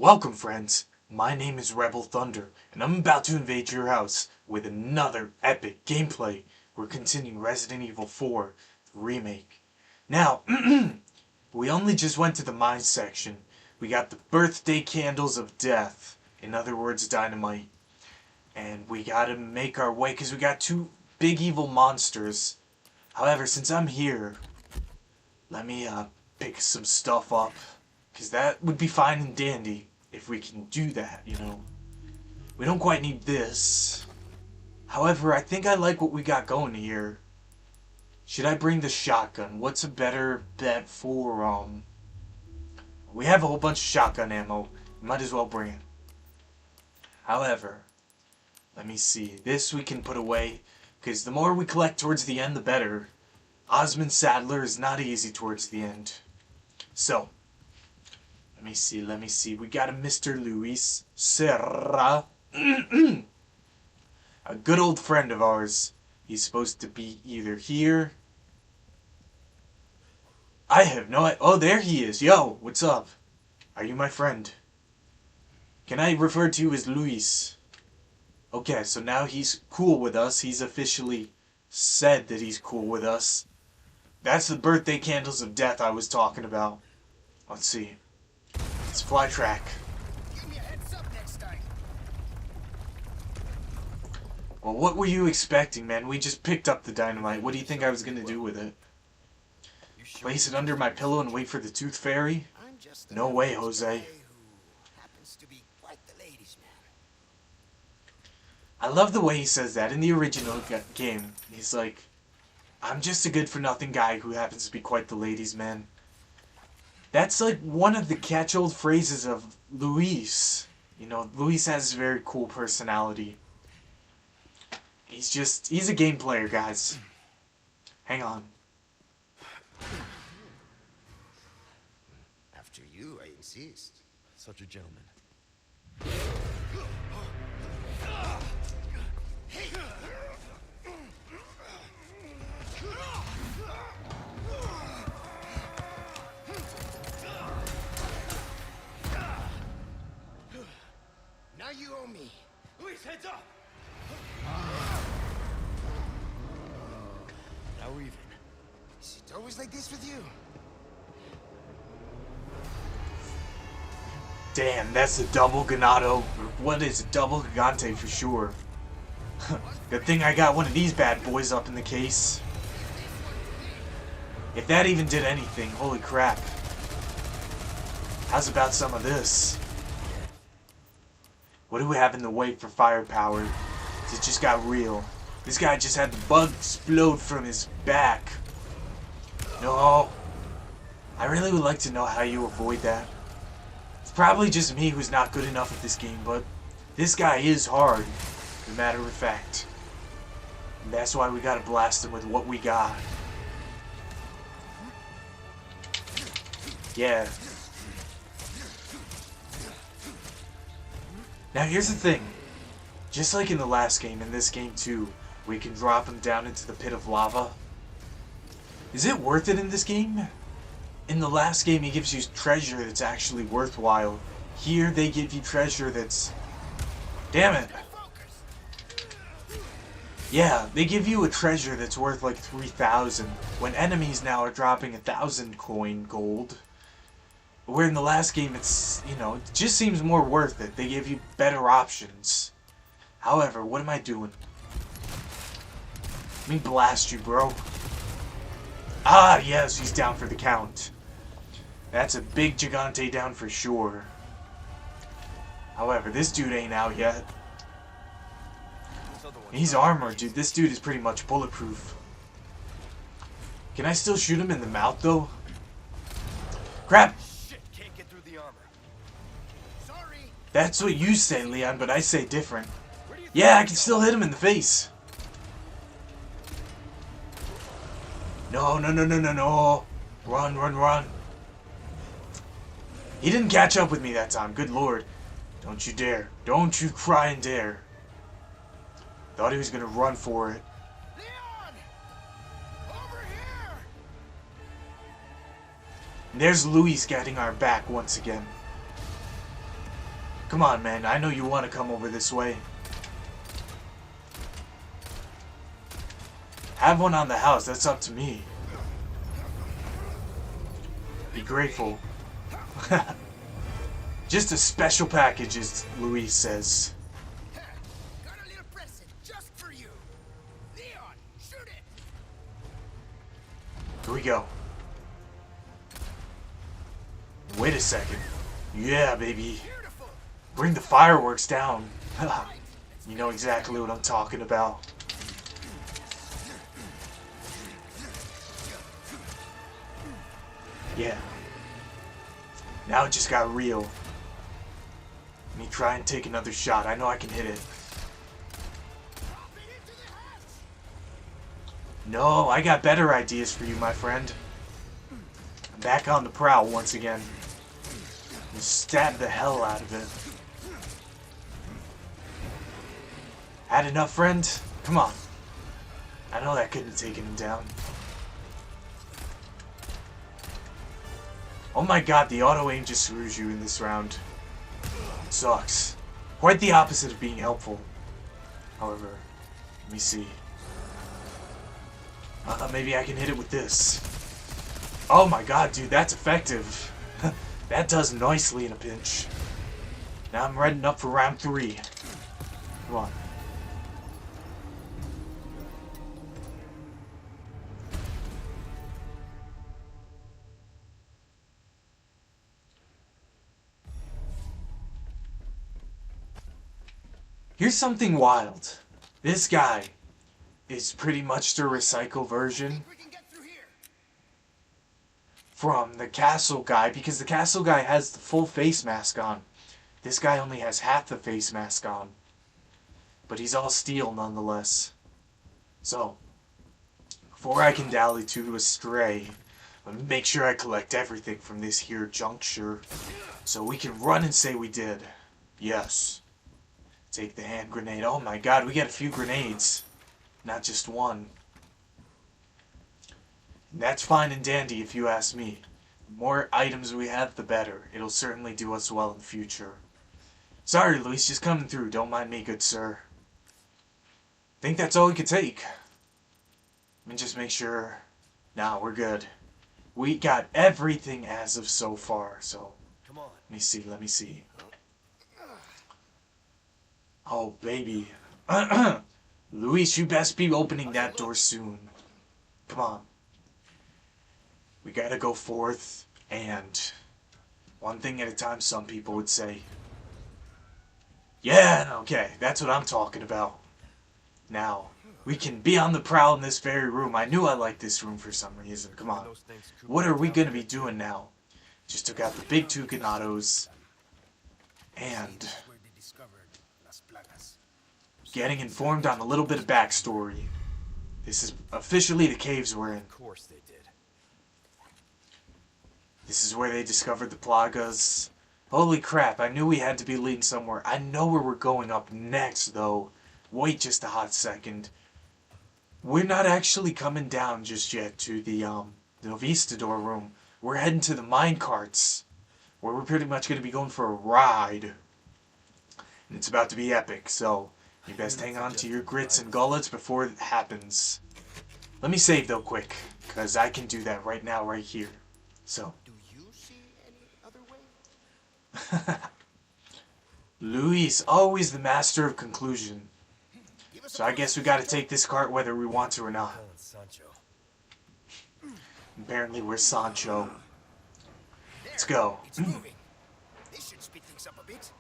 Welcome, friends. My name is Rebel Thunder, and I'm about to invade your house with another epic gameplay. We're continuing Resident Evil 4 Remake. Now, we only just went to the mine section. We got the birthday candles of death, in other words, dynamite. And we gotta make our way, because we got two big evil monsters. However, since I'm here, let me pick some stuff up, because that would be fine and dandy. If we can do that, you know. We don't quite need this. However, I think I like what we got going here. Should I bring the shotgun? What's a better bet for, We have a whole bunch of shotgun ammo. Might as well bring it. However, let me see. This we can put away, because the more we collect towards the end, the better. Osmond Sadler is not easy towards the end. So, let me see. We got a Mr. Luis Serra. A good old friend of ours. He's supposed to be either here. I have no idea. Oh, there he is. Yo, what's up? Are you my friend? Can I refer to you as Luis? Okay, so now he's cool with us. He's officially said that he's cool with us. That's the birthday candles of death I was talking about. Let's see. It's fly track. Give me a heads up next time. Well, what were you expecting, man? We just picked up the dynamite. What do you think I was gonna do with it? Place it under my pillow and wait for the tooth fairy? No way, Jose. I love the way he says that in the original game. He's like, I'm just a good-for-nothing guy who happens to be quite the ladies' man. That's like one of the catch-old phrases of Luis. You know, Luis has a very cool personality. He's a game player, guys. Hang on. After you, I insist. Such a gentleman. Now you owe me. Luis, heads up! Now we're even. Is it always like this with you? Damn, that's a double ganado. What is a double gigante for sure? Good thing I got one of these bad boys up in the case. If that even did anything, holy crap. How's about some of this? What do we have in the way for firepower? It just got real. This guy just had the bug explode from his back. No. I really would like to know how you avoid that. It's probably just me who's not good enough at this game, but this guy is hard, as a matter of fact. And that's why we gotta blast him with what we got. Yeah. Now here's the thing. Just like in the last game, in this game too, we can drop him down into the pit of lava. Is it worth it in this game? In the last game, he gives you treasure that's actually worthwhile. Here, they give you treasure that's... Damn it! Yeah, they give you a treasure that's worth like 3,000, when enemies now are dropping 1,000 coin gold. Where in the last game, it's, you know, it just seems more worth it. They give you better options. However, what am I doing? Let me blast you, bro. Ah, yes, he's down for the count. That's a big gigante down for sure. However, this dude ain't out yet. He's armored, dude. This dude is pretty much bulletproof. Can I still shoot him in the mouth, though? Crap! Shit, can't get through the armor. Sorry. That's what you say, Leon, but I say different. Yeah, I can still hit him in the face. No, no, no, no, no, no. Run, run, run. He didn't catch up with me that time. Good lord. Don't you dare. Don't you cry and dare. Thought he was gonna run for it. Leon! Over here! And there's Luis getting our back once again. Come on, man. I know you want to come over this way. Have one on the house. That's up to me. Be grateful. Just a special package, as Luis says. Got a little present just for you. Leon, shoot it. Here we go. Wait a second. Yeah, baby. Beautiful. Bring the fireworks down. You know exactly what I'm talking about. Yeah. Now it just got real. Let me try and take another shot. I know I can hit it. Drop it into the hatch. No, I got better ideas for you, my friend. I'm back on the prowl once again. And stab the hell out of it. Had enough, friend? Come on. I know that couldn't have taken him down. Oh my god, the auto-aim just screws you in this round. It sucks. Quite the opposite of being helpful. However, let me see. Maybe I can hit it with this. Oh my god, dude, that's effective. That does nicely in a pinch. Now I'm readying up for round 3. Come on. Here's something wild. This guy is pretty much the recycle version We can get through here. from the castle guy, because the castle guy has the full face mask on. This guy only has half the face mask on. But he's all steel nonetheless. So, before I can dally to astray, let me make sure I collect everything from this here juncture so we can run and say we did. Yes. Take the hand grenade. Oh my god, we got a few grenades. Not just one. And that's fine and dandy if you ask me. The more items we have, the better. It'll certainly do us well in the future. Sorry, Luis, just coming through. Don't mind me, good sir. Think that's all we could take. Let me just make sure. Nah, we're good. We got everything as of so far, so. Come on. Let me see. Oh, baby. Luis, you best be opening that door soon. Come on. We gotta go forth, and one thing at a time, some people would say. Yeah, okay, that's what I'm talking about. Now, we can be on the prowl in this very room. I knew I liked this room for some reason. Come on. What are we gonna be doing now? Just took out the big 2 Ganados, and Where they discovered Las Plagas. getting informed on a little bit of backstory. This is officially the caves we're in. Of course they did. This is where they discovered the plagas. Holy crap, I knew we had to be leading somewhere. I know where we're going up next, though. Wait just a hot second. We're not actually coming down just yet to the Novistador room. We're heading to the mine carts, where we're pretty much going to be going for a ride. And it's about to be epic, so you best hang on to your grits and gullets before it happens. Let me save, though, quick, because I can do that right now, right here. So. Do you see any other way? Luis, always the master of conclusion. Give us So I guess we gotta take this cart whether we want to or not. Calling Sancho. Apparently we're Sancho. Let's go. It's moving. This should speed things up a bit.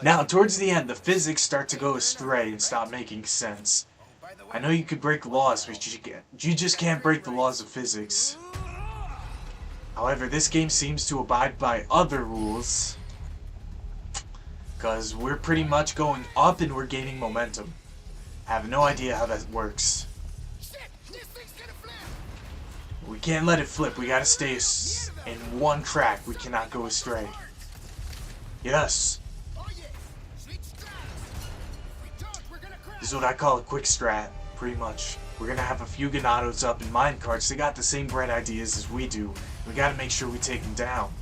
Now, towards the end, the physics start to go astray and stop making sense. By the way, I know you could break laws, but you just can't break the laws of physics. However, this game seems to abide by other rules. Because we're pretty much going up and we're gaining momentum. I have no idea how that works. shit, this thing's gonna flip. We can't let it flip. We gotta stay in one track. We cannot go astray. Yes. Oh yeah, switch tracks. If we don't, we're gonna crash. This is what I call a quick strat, pretty much. We're gonna have a few Ganados up in minecarts. They got the same bright ideas as we do. We gotta make sure we take them down.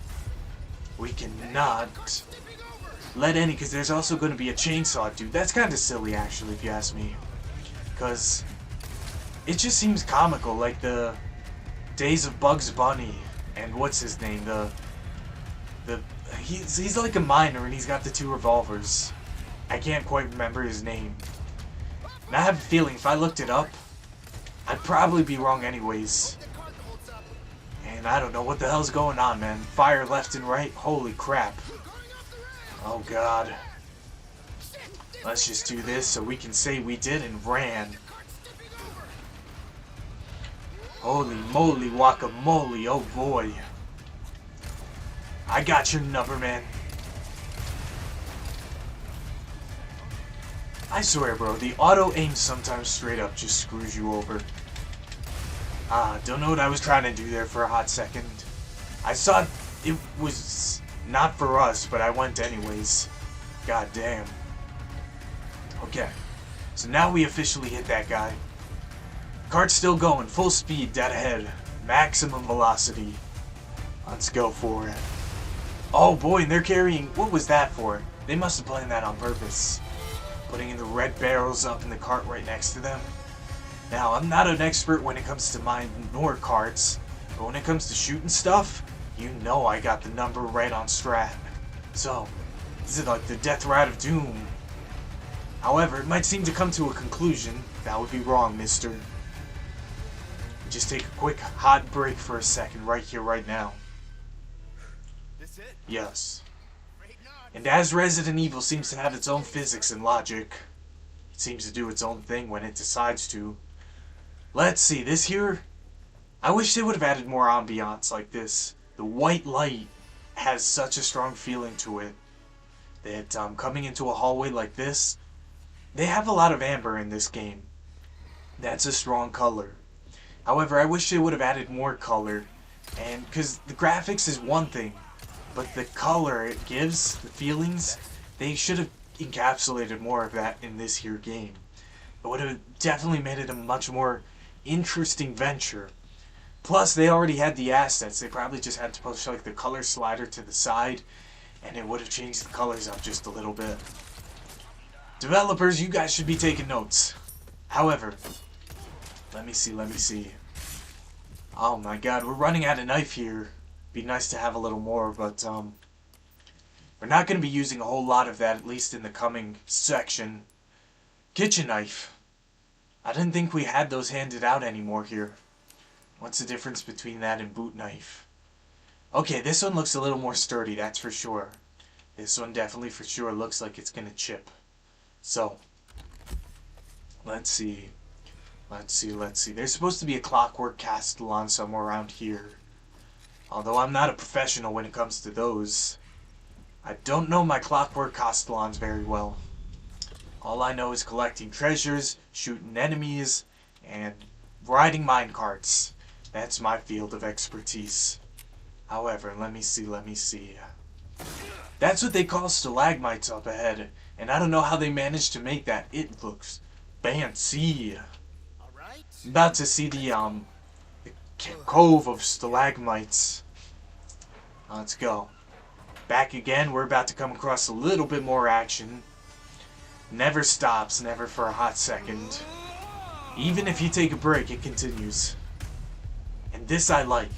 We cannot Tipping over. let any, because there's also going to be a chainsaw dude. That's kind of silly, actually, if you ask me. Because it just seems comical, like the Days of Bugs Bunny and what's his name, he's like a miner and he's got the 2 revolvers. I can't quite remember his name. And I have a feeling if I looked it up, I'd probably be wrong anyways. And I don't know what the hell's going on, man. Fire left and right. Holy crap. Oh god. Let's just do this so we can say we did and ran. Holy moly guacamole, oh boy. I got your number, man. I swear, bro, the auto aim sometimes straight up just screws you over. Don't know what I was trying to do there for a hot second. I saw it was not for us, but I went anyways. God damn. Okay, so now we officially hit that guy. Cart's still going, full speed, dead ahead. Maximum velocity. Let's go for it. Oh boy, and they're carrying, what was that for? They must have planned that on purpose. Putting in the red barrels up in the cart right next to them. Now, I'm not an expert when it comes to mine nor carts, but when it comes to shooting stuff, you know I got the number right on strat. So, this is like the death rat of doom. However, it might seem to come to a conclusion. That would be wrong, mister. Just take a quick hot break for a second right here, right now. This it? Yes. Afraid not. And as Resident Evil seems to have its own physics and logic, it seems to do its own thing when it decides to. Let's see, this here, I wish they would have added more ambiance like this. The white light has such a strong feeling to it that coming into a hallway like this, they have a lot of amber in this game. That's a strong color. However, I wish they would have added more color, and because the graphics is one thing, but the color it gives, the feelings, they should have encapsulated more of that in this here game. It would have definitely made it a much more interesting venture. Plus, they already had the assets. They probably just had to push like the color slider to the side, and it would have changed the colors up just a little bit. Developers, you guys should be taking notes. However, let me see. Oh my god, we're running out of knife here. Be nice to have a little more, but we're not going to be using a whole lot of that, at least in the coming section. Kitchen knife. I didn't think we had those handed out anymore here. What's the difference between that and boot knife? Okay, this one looks a little more sturdy, that's for sure. This one definitely for sure looks like it's gonna chip. So, let's see. There's supposed to be a clockwork castellan somewhere around here. Although I'm not a professional when it comes to those. I don't know my clockwork castellans very well. All I know is collecting treasures, shooting enemies, and riding minecarts. That's my field of expertise. However, let me see. That's what they call stalagmites up ahead, and I don't know how they managed to make that. It looks fancy. All right. I'm about to see the cove of stalagmites. Let's go. Back again, we're about to come across a little bit more action. Never stops, never for a hot second. Even if you take a break, it continues. And this I like.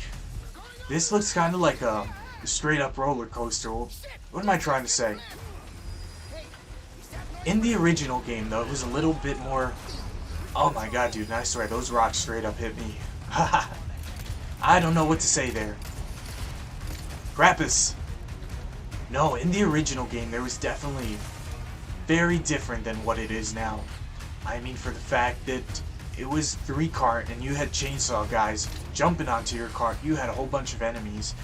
This looks kind of like a straight up roller coaster. What am I trying to say? In the original game, though, it was a little bit more... Oh my god, dude, and I swear, those rocks straight up hit me. I don't know what to say there. Krampus! No, in the original game, there was definitely very different than what it is now. I mean, for the fact that it was 3-cart and you had chainsaw guys jumping onto your cart, you had a whole bunch of enemies.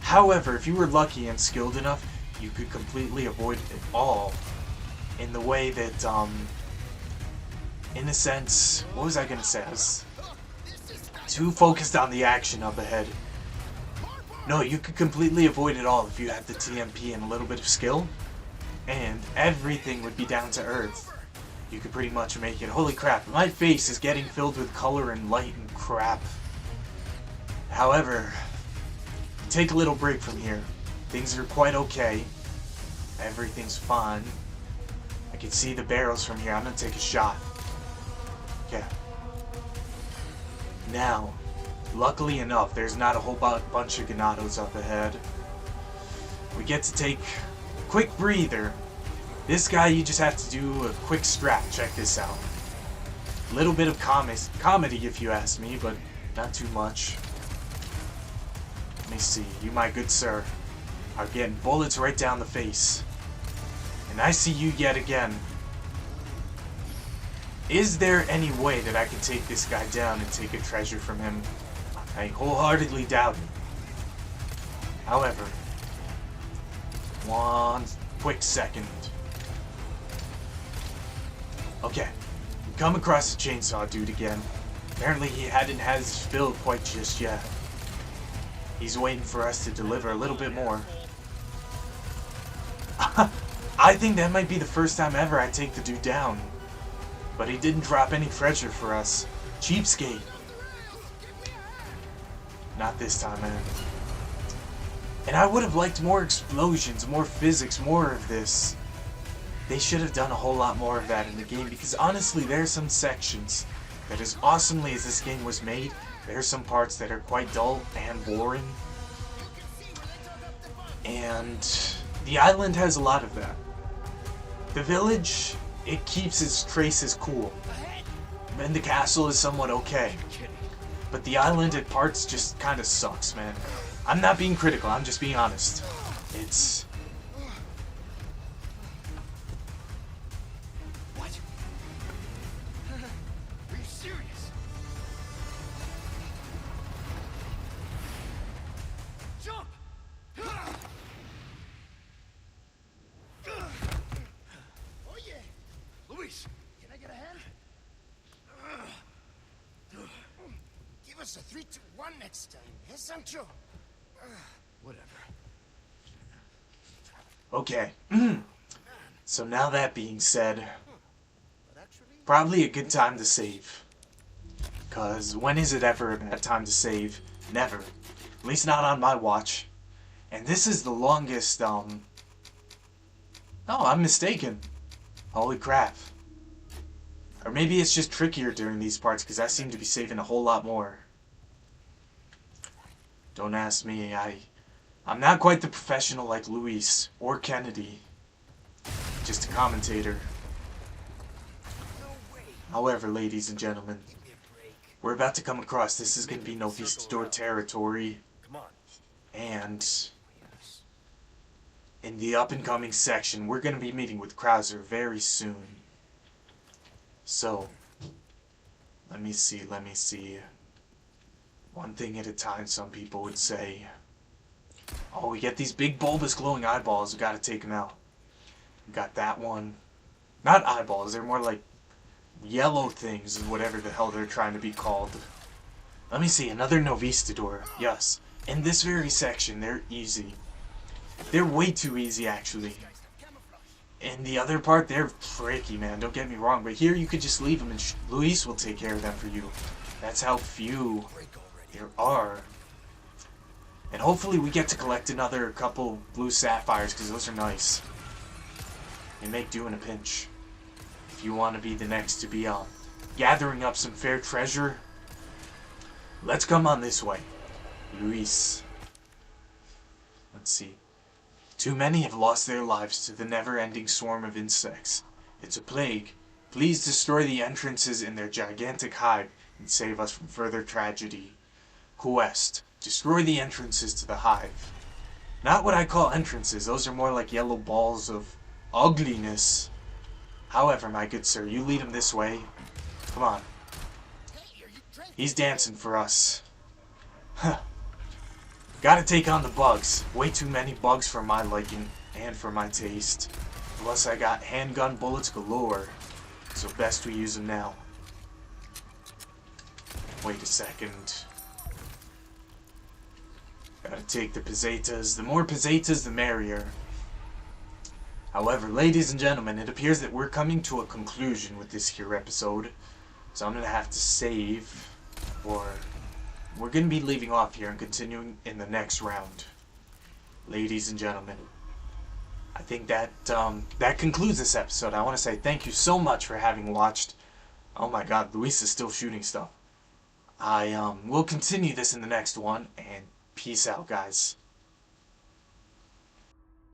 However, if you were lucky and skilled enough, you could completely avoid it all. In the way that, in a sense, what was I gonna say? I was too focused on the action up ahead. No, you could completely avoid it all if you had the TMP and a little bit of skill, and everything would be down to earth. You could pretty much make it. Holy crap, my face is getting filled with color and light and crap. However, take a little break from here. Things are quite okay. Everything's fine. I can see the barrels from here. I'm gonna take a shot. Okay. Now, luckily enough, there's not a whole bunch of Ganados up ahead. We get to take a quick breather. This guy, you just have to do a quick strat. Check this out. A little bit of comedy, if you ask me, but not too much. Let me see. You, my good sir, are getting bullets right down the face. And I see you yet again. Is there any way that I can take this guy down and take a treasure from him? I wholeheartedly doubt it. However, one quick second. Okay, we come across the chainsaw dude again. Apparently he hadn't had his fill quite just yet. He's waiting for us to deliver a little bit more. I think that might be the first time ever I take the dude down. But he didn't drop any treasure for us. Cheapskate. Not this time, man. And I would have liked more explosions, more physics, more of this. They should have done a whole lot more of that in the game, because honestly, there are some sections that, as awesomely as this game was made, there are some parts that are quite dull and boring. And the island has a lot of that. The village, it keeps its traces cool. And the castle is somewhat okay. But the island at parts just kind of sucks, man. I'm not being critical, I'm just being honest. It's... What? Are you serious? Jump! Oh yeah. Luis! Can I get a hand? Give us a 3, 2, 1 next time, eh, Sancho? Whatever. Okay. So now that being said, But actually, probably a good time to save. Because when is it ever a bad time to save? Never. At least not on my watch. And this is the longest, No, I'm mistaken. Holy crap. Or maybe it's just trickier during these parts, because I seem to be saving a whole lot more. Don't ask me, I'm not quite the professional like Luis or Kennedy. Just a commentator. no way. However, ladies and gentlemen, Give me a break. we're about to come across, this is going to be Novistador territory, Come on. and Yes. in the up-and-coming section, we're going to be meeting with Krauser very soon. So, let me see. One thing at a time, some people would say. Oh, we get these big bulbous glowing eyeballs, we gotta take them out. We got that one. Not eyeballs, they're more like yellow things, whatever the hell they're trying to be called. Let me see, another Novistador. Yes. In this very section, they're easy. They're way too easy, actually. In the other part, they're tricky, man. Don't get me wrong. But here, you could just leave them, and Luis will take care of them for you. That's how few there are. And hopefully, we get to collect another couple blue sapphires, because those are nice. They make do in a pinch. If you want to be the next to be gathering up some fair treasure, let's come on this way. Luis. Let's see. Too many have lost their lives to the never-ending swarm of insects. It's a plague. Please destroy the entrances in their gigantic hive and save us from further tragedy. Quest. Destroy the entrances to the hive. Not what I call entrances. Those are more like yellow balls of ugliness. However, my good sir, you lead him this way. Come on. Hey, are you drinking? He's dancing for us. Huh. Gotta take on the bugs. Way too many bugs for my liking and for my taste. Plus I got handgun bullets galore. So best we use them now. Wait a second. Gotta take the pesetas. The more pesetas, the merrier. However, ladies and gentlemen, it appears that we're coming to a conclusion with this here episode. So I'm gonna have to save, or we're gonna be leaving off here and continuing in the next round. Ladies and gentlemen, I think that that concludes this episode. I want to say thank you so much for having watched. Oh my God, Luis is still shooting stuff. I will continue this in the next one, and peace out, guys.